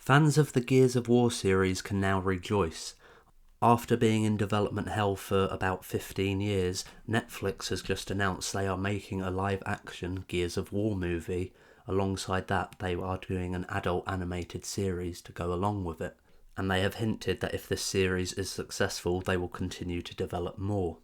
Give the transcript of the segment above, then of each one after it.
Fans of the Gears of War series can now rejoice. After being in development hell for about 15 years, Netflix has just announced they are making a live-action Gears of War movie. Alongside that, they are doing an adult animated series to go along with it. And they have hinted that if this series is successful, they will continue to develop more.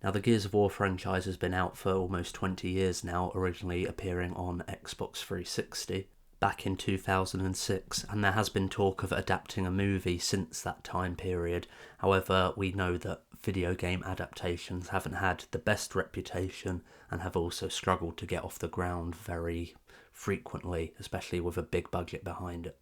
Now, the Gears of War franchise has been out for almost 20 years now, originally appearing on Xbox 360 back in 2006, and there has been talk of adapting a movie since that time period. However, we know that video game adaptations haven't had the best reputation and have also struggled to get off the ground very frequently, especially with a big budget behind it.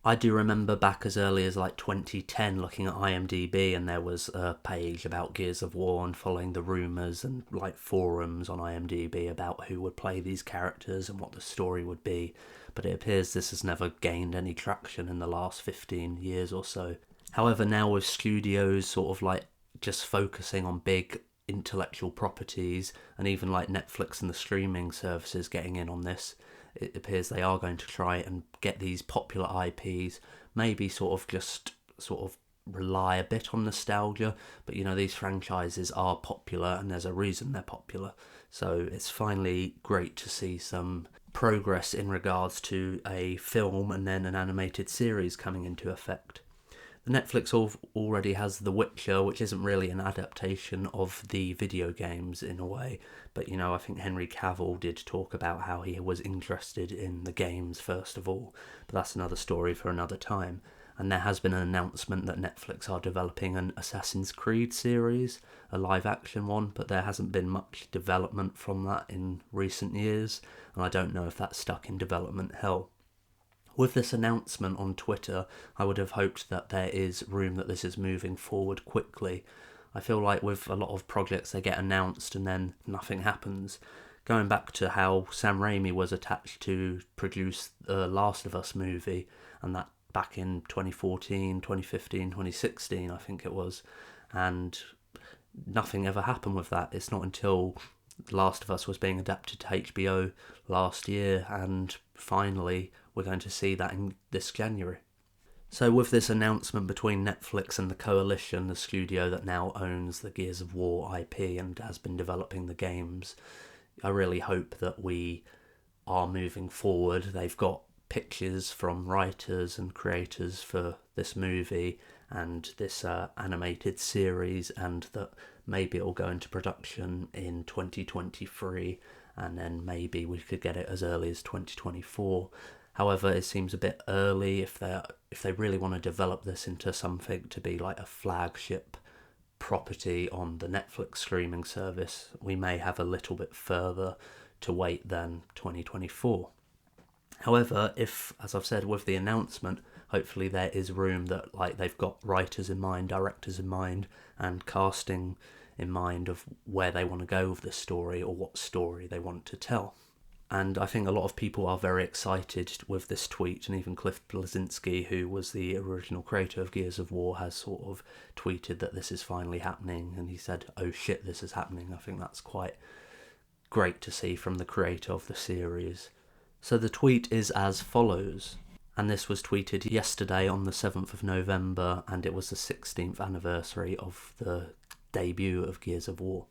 I do remember back as early as like 2010 looking at IMDb, and there was a page about Gears of War and following the rumours and like forums on IMDb about who would play these characters and what the story would be, but it appears this has never gained any traction in the last 15 years or so. However, now with studios sort of like just focusing on big intellectual properties, and even like Netflix and the streaming services getting in on this, it appears they are going to try and get these popular IPs, maybe sort of rely a bit on nostalgia, but you know, these franchises are popular and there's a reason they're popular. So it's finally great to see some progress in regards to a film and then an animated series coming into effect. Netflix already has The Witcher, which isn't really an adaptation of the video games in a way, but you know, I think Henry Cavill did talk about how he was interested in the games first of all, but that's another story for another time. And there has been an announcement that Netflix are developing an Assassin's Creed series, a live action one, but there hasn't been much development from that in recent years, and I don't know if that's stuck in development hell. With this announcement on Twitter, I would have hoped that there is room that this is moving forward quickly. I feel like with a lot of projects they get announced and then nothing happens. Going back to how Sam Raimi was attached to produce the Last of Us movie, and that back in 2014, 2015, 2016 I think it was, and nothing ever happened with that. It's not until Last of Us was being adapted to HBO last year, and finally we're going to see that in this January. So with this announcement between Netflix and the Coalition, the studio that now owns the Gears of War IP and has been developing the games, I really hope that we are moving forward. They've got pictures from writers and creators for this movie and this animated series, and that maybe it'll go into production in 2023, and then maybe we could get it as early as 2024. However, it seems a bit early if they really want to develop this into something to be like a flagship property on the Netflix streaming service. We may have a little bit further to wait than 2024. However, if, as I've said with the announcement, hopefully there is room that like they've got writers in mind, directors in mind, and casting in mind of where they want to go with the story or what story they want to tell. And I think a lot of people are very excited with this tweet, and even Cliff Bleszinski, who was the original creator of Gears of War, has sort of tweeted that this is finally happening, and he said, "Oh shit, this is happening." I think that's quite great to see from the creator of the series. So the tweet is as follows, and this was tweeted yesterday on the 7th of November, and it was the 16th anniversary of the debut of Gears of War.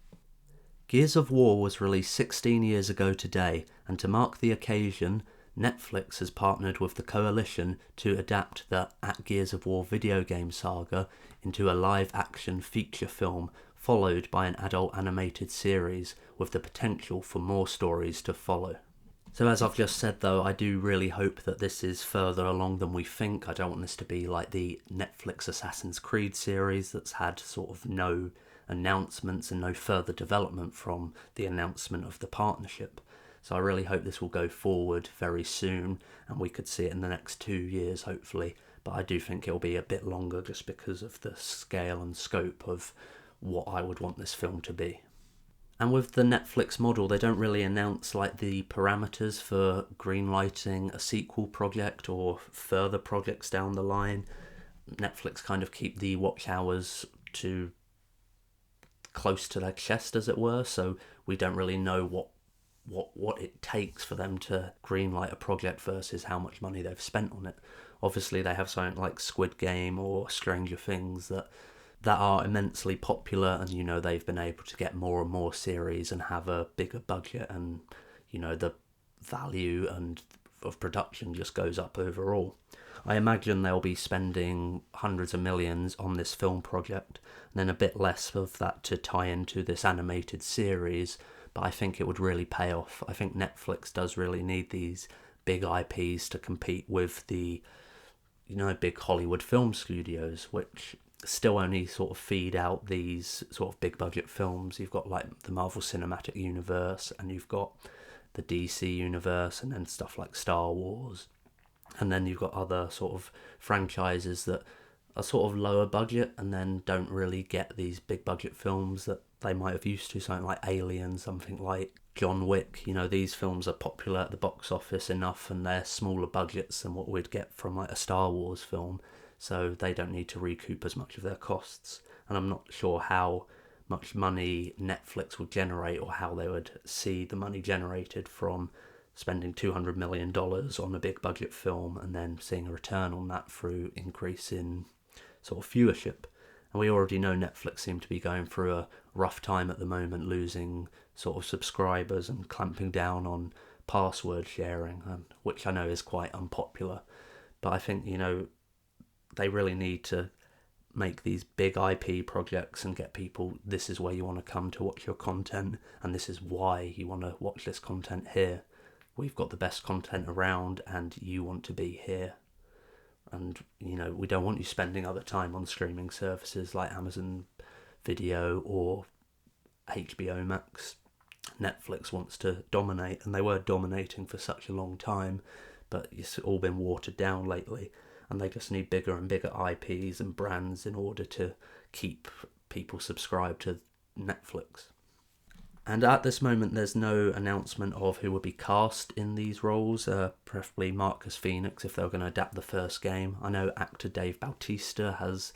Gears of War was released 16 years ago today, and to mark the occasion, Netflix has partnered with the Coalition to adapt the At Gears of War video game saga into a live-action feature film, followed by an adult animated series, with the potential for more stories to follow. So as I've just said though, I do really hope that this is further along than we think. I don't want this to be like the Netflix Assassin's Creed series that's had sort of no announcements and no further development from the announcement of the partnership. So I really hope this will go forward very soon and we could see it in the next 2 years hopefully, but I do think it'll be a bit longer just because of the scale and scope of what I would want this film to be. And with the Netflix model, they don't really announce like the parameters for greenlighting a sequel project or further projects down the line. Netflix kind of keep the watch hours to close to their chest, as it were, so we don't really know what it takes for them to greenlight a project versus how much money they've spent on it. Obviously they have something like Squid Game or Stranger Things that are immensely popular, and they've been able to get more and more series and have a bigger budget, and the value and of production just goes up overall. I imagine they'll be spending hundreds of millions on this film project, and then a bit less of that to tie into this animated series, but I think it would really pay off. I think Netflix does really need these big IPs to compete with the big Hollywood film studios, which still only sort of feed out these sort of big budget films. You've got like the Marvel Cinematic Universe, and you've got the DC Universe, and then stuff like Star Wars. And then you've got other sort of franchises that are sort of lower budget and then don't really get these big budget films that they might have used to, something like Alien, something like John Wick. These films are popular at the box office enough, and they're smaller budgets than what we'd get from like a Star Wars film, so they don't need to recoup as much of their costs. And I'm not sure how much money Netflix would generate, or how they would see the money generated from spending $200 million on a big budget film and then seeing a return on that through increase in sort of viewership. And we already know Netflix seem to be going through a rough time at the moment, losing sort of subscribers and clamping down on password sharing, which I know is quite unpopular. But I think, they really need to make these big IP projects and get people, this is where you want to come to watch your content, and this is why you want to watch this content here. We've got the best content around, and you want to be here. And, we don't want you spending other time on streaming services like Amazon Video or HBO Max. Netflix wants to dominate, and they were dominating for such a long time, but it's all been watered down lately, and they just need bigger and bigger IPs and brands in order to keep people subscribed to Netflix. And at this moment, there's no announcement of who will be cast in these roles, preferably Marcus Fenix if they were going to adapt the first game. I know actor Dave Bautista has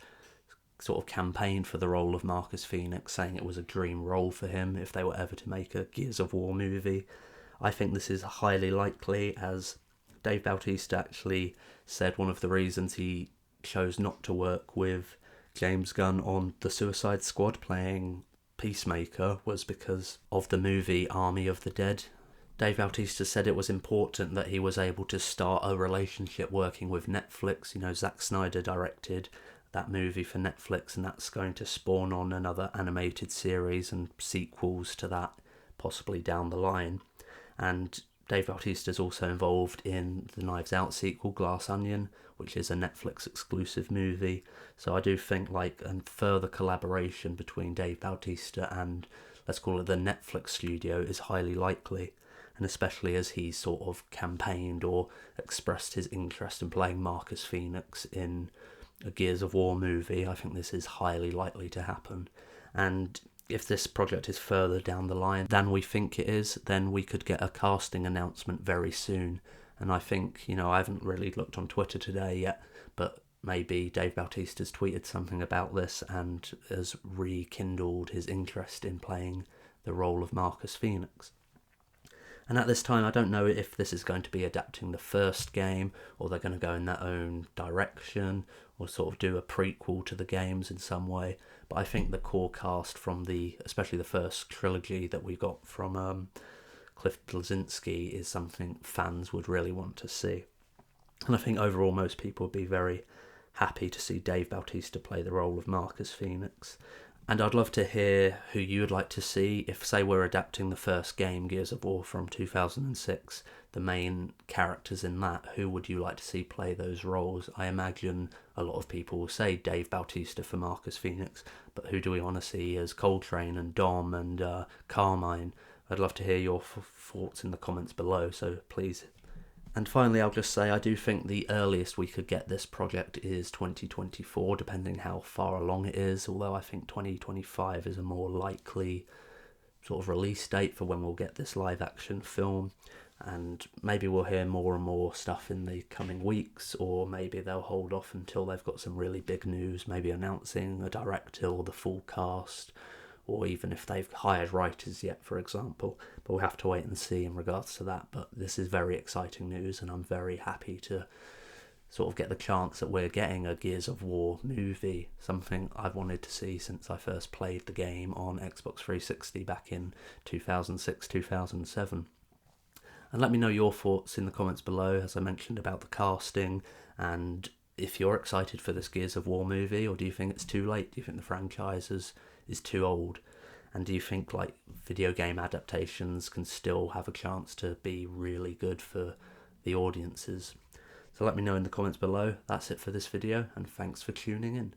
sort of campaigned for the role of Marcus Fenix, saying it was a dream role for him if they were ever to make a Gears of War movie. I think this is highly likely, as Dave Bautista actually said one of the reasons he chose not to work with James Gunn on the Suicide Squad playing Peacemaker was because of the movie Army of the Dead. Dave Bautista said it was important that he was able to start a relationship working with Netflix. Zack Snyder directed that movie for Netflix, and that's going to spawn on another animated series and sequels to that possibly down the line. And Dave Bautista is also involved in the Knives Out sequel, Glass Onion, which is a Netflix exclusive movie. So I do think like a further collaboration between Dave Bautista and, let's call it, the Netflix studio is highly likely. And especially as he sort of campaigned or expressed his interest in playing Marcus Fenix in a Gears of War movie, I think this is highly likely to happen. And if this project is further down the line than we think it is, then we could get a casting announcement very soon. And I think, I haven't really looked on Twitter today yet, but maybe Dave Bautista's tweeted something about this and has rekindled his interest in playing the role of Marcus Fenix. And at this time, I don't know if this is going to be adapting the first game, or they're going to go in their own direction, or sort of do a prequel to the games in some way. But I think the core cast from especially the first trilogy that we got from Cliff Bleszinski is something fans would really want to see. And I think overall most people would be very happy to see Dave Bautista play the role of Marcus Fenix. And I'd love to hear who you would like to see. If, say, we're adapting the first game, Gears of War from 2006, the main characters in that, who would you like to see play those roles? I imagine a lot of people will say Dave Bautista for Marcus Fenix, but who do we want to see as Coltrane and Dom and Carmine? I'd love to hear your thoughts in the comments below, so please. And finally, I'll just say I do think the earliest we could get this project is 2024, depending how far along it is, although I think 2025 is a more likely sort of release date for when we'll get this live action film. And maybe we'll hear more and more stuff in the coming weeks, or maybe they'll hold off until they've got some really big news, maybe announcing a director or the full cast, or even if they've hired writers yet, for example. But we'll have to wait and see in regards to that. But this is very exciting news, and I'm very happy to sort of get the chance that we're getting a Gears of War movie, something I've wanted to see since I first played the game on Xbox 360 back in 2006, 2007. And let me know your thoughts in the comments below, as I mentioned, about the casting, and if you're excited for this Gears of War movie, or do you think it's too late? Do you think the franchise is too old? And do you think like video game adaptations can still have a chance to be really good for the audiences? So let me know in the comments below. That's it for this video, and thanks for tuning in.